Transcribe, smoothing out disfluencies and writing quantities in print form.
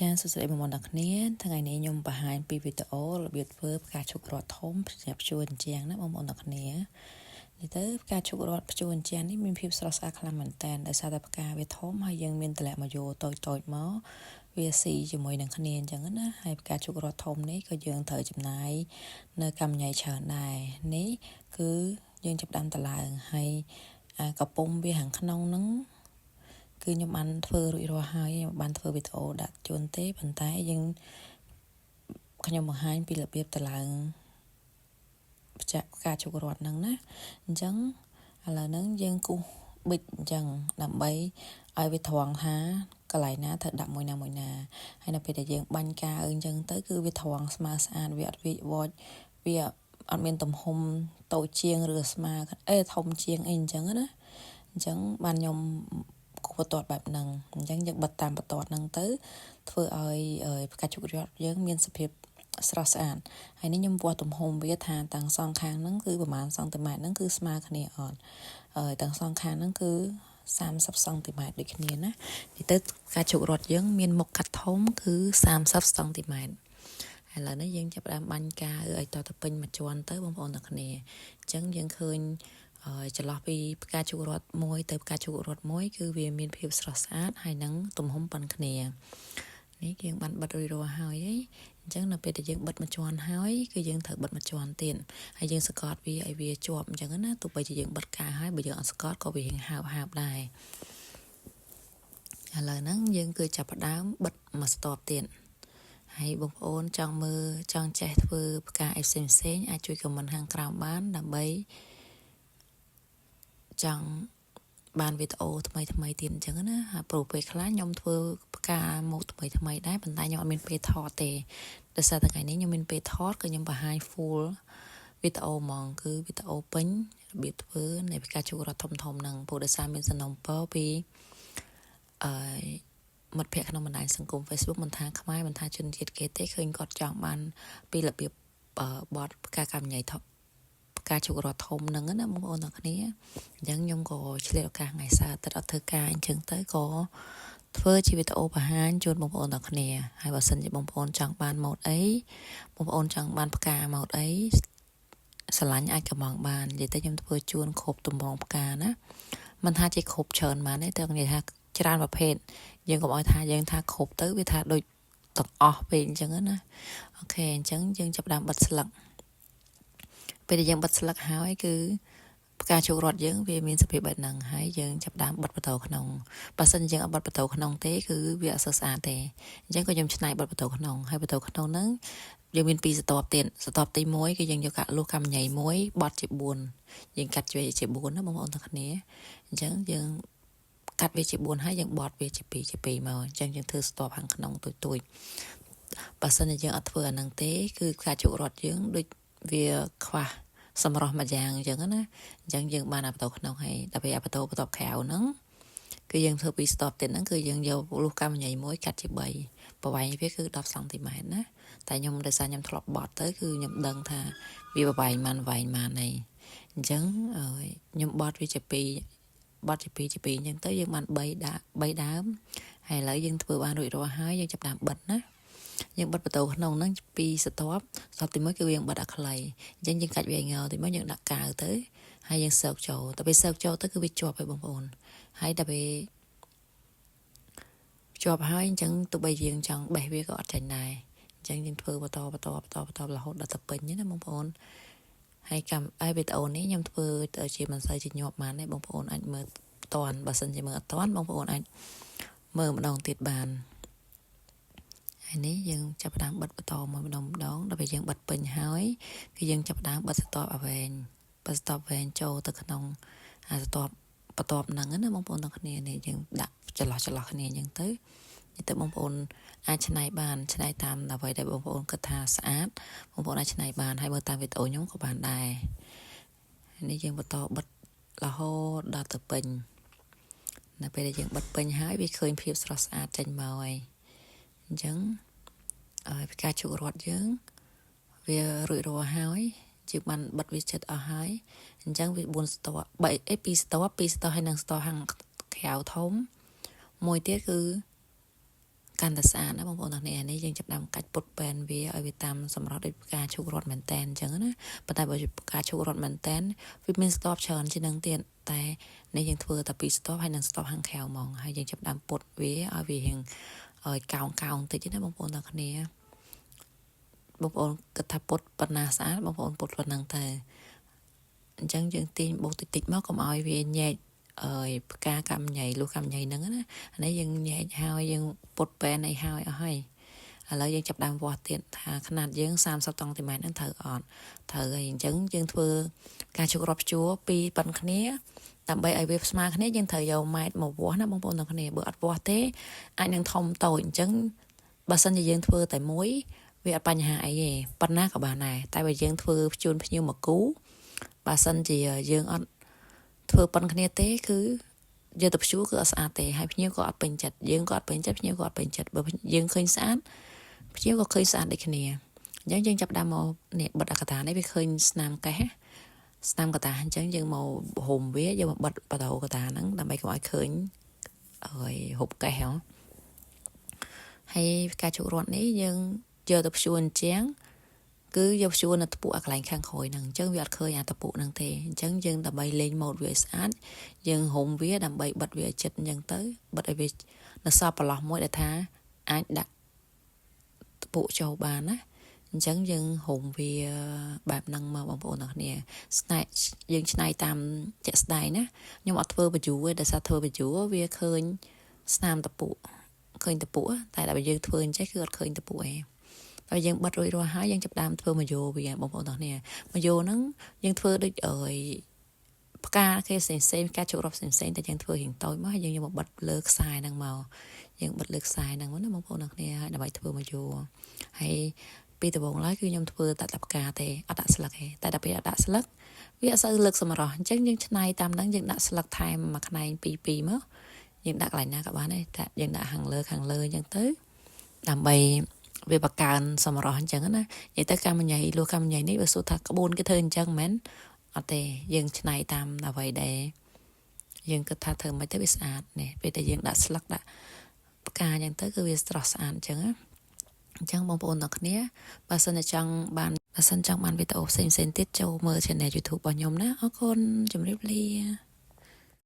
ចាសសួស្តីបងប្អូនទាំងគ្នាថ្ងៃនេះខ្ញុំបង្ហាញពីវីដេអូរបៀបធ្វើផ្កាឈូករ័ត្នធំសម្រាប់ភ្ជួរអញ្ចាំងណាបងប្អូនទាំងគ្នានិយាយទៅផ្កាឈូករ័ត្នភ្ជួរអញ្ចាំងនេះមានភាពស្រស់ស្អាតខ្លាំងមែនតើដោយសារតែផ្កាវាធំហើយយើងមានតម្លាក់មកយោតូចមកវាស៊ីជាមួយនឹងគ្នាអញ្ចឹងណាហើយផ្កាឈូករ័ត្នធំនេះក៏យើងត្រូវចំណាយនៅកម្មញ្ញច្រើនដែរនេះគឺយើងចាប់ដាំតឡើងហើយកំពុំវាខាងក្នុងហ្នឹងគឺខ្ញុំបានធ្វើរួចរាល់ហើយខ្ញុំបានធ្វើវីដេអូដាក់ជូនទេប៉ុន្តែខ្ញុំបង្ហាញពីរបៀបតឡើងផ្កាឈូករ័ត្នហ្នឹងណាអញ្ចឹងឥឡូវហ្នឹងយើងគូសប៊ិចអញ្ចឹងដើម្បីឲ្យវាត្រង់ថាកន្លែងណាត្រូវដាក់មួយណាហើយនៅពេលដែលយើងបាញ់ការអញ្ចឹងទៅគឺវាត្រង់ស្មើស្អាតវាអត់វិវត្តវាអត់មានទំហំតូចជាងឬស្មើធំជាងអីអញ្ចឹងណាអញ្ចឹងបានខ្ញុំគូបន្ទាត់បែបហ្នឹងអញ្ចឹងយើងបិទតាមបន្ទាត់ហ្នឹងទៅធ្វើឲ្យផ្កាឈូករ័ត្នយើងមានសភាពស្រស់ស្អាតហើយនេះខ្ញុំវាស់ទំហំវាថាទាំងសងខាងហ្នឹងគឺប្រហែលសង់ទីម៉ែត្រហ្នឹងគឺស្មើគ្នាអត់ទាំងសងខាងហ្នឹងគឺ30សង់ទីម៉ែត្រដូចគ្នាណានិយាយទៅផ្កាឈូករ័ត្នយើងមានមុខកាត់ធំគឺ30សង់ទីម៉ែត្រឥឡូវនេះយើងចាប់ផ្ដើមបាញ់ការឲ្យតទៅពេញមួយជាន់ទៅបងប្អូនទាំងគ្នាអញ្ចឹងយើងឃើញចន្លោះពីផ្កាឈូករ័ត្នមួយទៅផ្កាឈូករ័ត្នមួយគឺវាមានភាពស្រស់ស្អាតហើយនឹងទំហំប៉ុនគ្នានេះយើងបានបិទរួចរាល់ហើយអញ្ចឹងនៅពេលដែលយើងបិទមួយជាន់ហើយគឺយើងត្រូវបិទមួយជាន់ទៀតហើយយើងសកត់វាឲ្យវាជាប់អញ្ចឹងណាទោះបីជាយើងបិទការហើយបើយើងអត់សកត់ក៏វារៀងហើបដែរឥឡូវហ្នឹងយើងគឺចាប់ផ្ដើមបិទមួយស្ទប់ទៀតហើយបងប្អូនចង់មើលចង់ចេះធ្វើផ្កាអីផ្សេងអាចជួយខមមិនខាងក្រោមបានដើម្បីចង់បានវីដេអូថ្មីទៀតអញ្ចឹងណាហើយព្រោះពេលខ្លះខ្ញុំធ្វើផ្កាម៉ូដថ្មីដែរប៉ុន្តែខ្ញុំអត់មានពេលថតទេដោយសារតែថ្ងៃនេះខ្ញុំមានពេលថតក៏ខ្ញុំបង្ហាញ full វីដេអូហ្មងគឺវីដេអូពេញរបៀបធ្វើនៃផ្កាឈូករ័ត្នធំហ្នឹងព្រោះដោយសារមានសំណុំពរពីមិត្តភ័ក្តិក្នុងបណ្ដាញសង្គម Facebook មិនថាខ្មែរមិនថាជនជាតិគេទេឃើញគាត់ចង់បានពីរបៀបបត់ផ្កាកម្មញ្ញធំផ្កាឈូករ័ត្នធំហ្នឹងណាបងប្អូនទាំងគ្នាអញ្ចឹងខ្ញុំក៏ឆ្លៀតឱកាសថ្ងៃសៅរ៍អាទិត្យអត់ធ្វើការអញ្ចឹងទៅក៏ធ្វើជាវីដេអូបង្ហាញជូនបងប្អូនទាំងគ្នាហើយបើសិនជាបងប្អូនចង់បានម៉ូដអីបងប្អូនចង់បានផ្កាម៉ូដអីស្រឡាញ់អាចកំងបាននិយាយទៅខ្ញុំធ្វើជូនគ្រប់ទម្រង់ផ្កាណាមិនថាជាគ្រប់ច្រើនបានទេតែនិយាយថាច្រើនប្រភេទយើងកុំឲ្យថាយើងថាគ្រប់ទៅវាថាដូចទាំងអស់ពេកអញ្ចឹងណាអូខេអញ្ចឹងយើងចាប់ដើមបិទស្លឹកពេលដែលយើងបិទស្លឹកហើយគឺផ្កាឈូករ័ត្នយើងវាមានសភាពបែបហ្នឹងហើយយើងចាប់ដើមបិទបន្ទោក្នុងបើសិនយើងអត់បិទបន្ទោក្នុងទេគឺវាអត់ស្អាតទេអញ្ចឹងក៏ខ្ញុំឆ្នៃបិទបន្ទោក្នុងហើយបន្ទោក្នុងហ្នឹងយើងមាន2ស្ទប់ទៀតស្ទប់ទី1គឺយើងយកកាក់លុះកម្មញ្ញ1បត់ជា4យើងកាត់វាជា4ណាបងប្អូនទាំងគ្នាអញ្ចឹងយើងកាត់វាជា4ហើយយើងបត់វាជា2មកអញ្ចឹងយើងធ្វើស្ទប់ខាងក្នុងទួយបើសិនជាយើងអត់ធ្វើអាហ្នឹងទេគឺផ្កាឈូករ័ត្នយើងដូចវាខ្វះសម្រស់មួយយ៉ាងអញ្ចឹងណាអញ្ចឹងយើងបានអាបន្ទោក្នុងហើយដល់ពេលអាបន្ទោបន្ទាប់ក្រៅហ្នឹងគឺយើងធ្វើពីស្ទប់ទៀតហ្នឹងគឺយើងយកលុះកម្មញ្ញ1កាត់ជា3ប្រវែងវាគឺ10សង់ទីម៉ែត្រណាតែខ្ញុំដោយសារខ្ញុំធ្លាប់បត់ទៅគឺខ្ញុំដឹងថាវាប្រវែងប៉ុន្មានហើយអញ្ចឹងខ្ញុំបត់វាជា2បត់ជា2អញ្ចឹងទៅយើងបាន3ដើមហើយឥឡូវយើងធ្វើបានរួចរាល់ហើយយើងចាប់ដើមបិទណាយើងបិទបន្ទោក្នុងហ្នឹង2ស្ទប់ទី1គឺយើងបិទអាខ្លីអញ្ចឹងយើងកាច់វាងទី1យើងដាក់កាវទៅហើយយើងសើកចូលទៅពេលសើកចូលទៅគឺវាជាប់ហើយបងប្អូនហើយដល់ពេលជាប់ហើយអញ្ចឹងទោះបីយើងចង់បេះវាក៏អត់ចាញ់ដែរអញ្ចឹងយើងធ្វើបន្តរហូតដល់ទៅពេញណាបងប្អូនហើយវីដេអូនេះខ្ញុំធ្វើទៅជាមិនសូវជាញាប់បានទេបងប្អូនអាចមើលតន់បើសិនជាមើលអត់តន់បងប្អូនអាចមើលម្ដងទៀតបានហើយនេះយើងចាប់ផ្ដើមបិទបន្តម្ដងដល់ពេលយើងបិទពេញហើយគឺយើងចាប់ផ្ដើមបិទស្ទប់ឲ្យវែងបិទស្ទប់វែងចូលទៅក្នុងអាស្ទប់បន្ទាប់ហ្នឹងណាបងប្អូនទាំងគ្នានេះយើងដាក់ចន្លោះគ្នាអញ្ចឹងទៅបងប្អូនអាចច្នៃបានច្នៃតាមអ្វីដែលបងប្អូនគិតថាស្អាតបងប្អូនអាចច្នៃបានហើយមើលតាមវីដេអូខ្ញុំក៏បានដែរនេះយើងបន្តបិទរហូតដល់ទៅពេញនៅពេលដែលយើងបិទពេញហើយវាឃើញភាពស្រស់ស្អាតចេញមកហើយអញ្ចឹងផ្កាឈូករ័ត្នយើងវារួចរាល់ហើយជាបានបិទវាចិត្តអស់ហើយអញ្ចឹងវា4ស្ទប់2ស្ទប់ហើយនឹងស្ទប់ខាងក្រៅធំមួយទៀតគឺ การตัดสารนะบางคนตอนนี้อันนี้ยังจับดำกัดปดเป็นเวียเอาไปตามสำหรับการชุกรถเหมือนแตนจังนะปัจจัยบริการชุกรถเหมือนแตนวิมินสต็อปเชิญชิ้นนังเตียนแต่ในยังเถื่อแต่ปีสต็อปให้นังสต็อปห่างแคลมองให้ยังจับดำปดเวียเอาไปยังกาวติดที่นั่นบางคนตอนนี้บางคนกระทับปดปนาสารบางคนปดปนังแต่จังยังตีนบกติดมากก็เอาไปแย่กากำใหญ่ลูกกำใหญ่นั่งนะอันนี้ยังใหญ่หาวยังปดแปรในหาวเอาให้แล้วยังจับดำวอดเตียนขนาดยัง30 ตองติไม้นั่นเธออ่อนเธอยังเธอการชุกรบชัวปีปันคเนี้ยแต่ใบไอเว็บสมาคเนี้ยยังเธอยาวไม้หมวนะบางคนตรงคเนี้ยเบื่ออัดวอดเต้อันยังทอมโตจังบาสันจะยังเธอแต่มวยเวียปัญหาไอ้ปัญหากับบาไหนแต่ใบยังเธอจูนพยูมากู้บาสันจะยังอัดเธอปันคเนี้ยเต้คือgiờ tập chúa cứ ở tệ hay nhiều có bên chặt dương có bên chặt nhiều có bên chặt bởi dương khơi sáng nhiều có khơi sáng để cái này giống dương chập đam màu nè bật cả thà đấy bị khơi nam cái nam cả thà giống dương màu hồn vía giờ bật đầu cả thà nắng làm bài gọi khơi rồi hụt cái héo hay ca chủ ruột đấy dương giờ tập chúa chén cứ dọc xuôi là tập bộ lại khang khôi nằng chân việt khơi tập bộ nằng thế chân dân tập bay lên một việc sát dân hùng vía đầm bay bật việc chật dân tới bật việc là sao bà lọt mỗi đại tha ai đặt tập bộ châu bàn á chân dân hùng vì bạp nằng mà bằng bộ nằng nè này dân này tam chạy này nè nhưng mà thưa bà chủ để sao thưa bà chủ vì khơi nam tập bộ tại là bây giờ thưa chắc cứ khơi tập bộ em rồi dân bắt rồi hái dân chụp đam thưa mà vô bây giờ bông bông nè mà vô nó dân thưa được ở ca khi xem ca chụp xem tại dân thưa hiện tối mới dân như một bật lược xài năng màu dân bật lược xài năng nó bông bông nè là bài thưa mà vô hay bây giờ bông lái cứ nhom thưa tại tập ca thì ở đặt sạc tại đặc biệt ở đặt sạc vì sao lực xong rồi chắc dân này tam đang dân đặt sạc thay mà cái này pi mất dân đặt lại nè các bạn này dân đã hàng lơ dân tới làm bài về bạc càn sầm rò chẳng á vậy tất cả mình nhảy luôn cam nhảy ní về số thật có 4 cái thơn chẳng mến ở đây dân này tam là vậy để dân cứ tha thơ mấy tới biết sạch nè về đây dân đã slug đã bạc cà dân tới cứ biết sạch chẳng á chẳng bông bồn đặc nia bà sân chẳng bàn về tàu xem tiết châu mơ trên này YouTube bao nhiêu ná ở con chấm riêng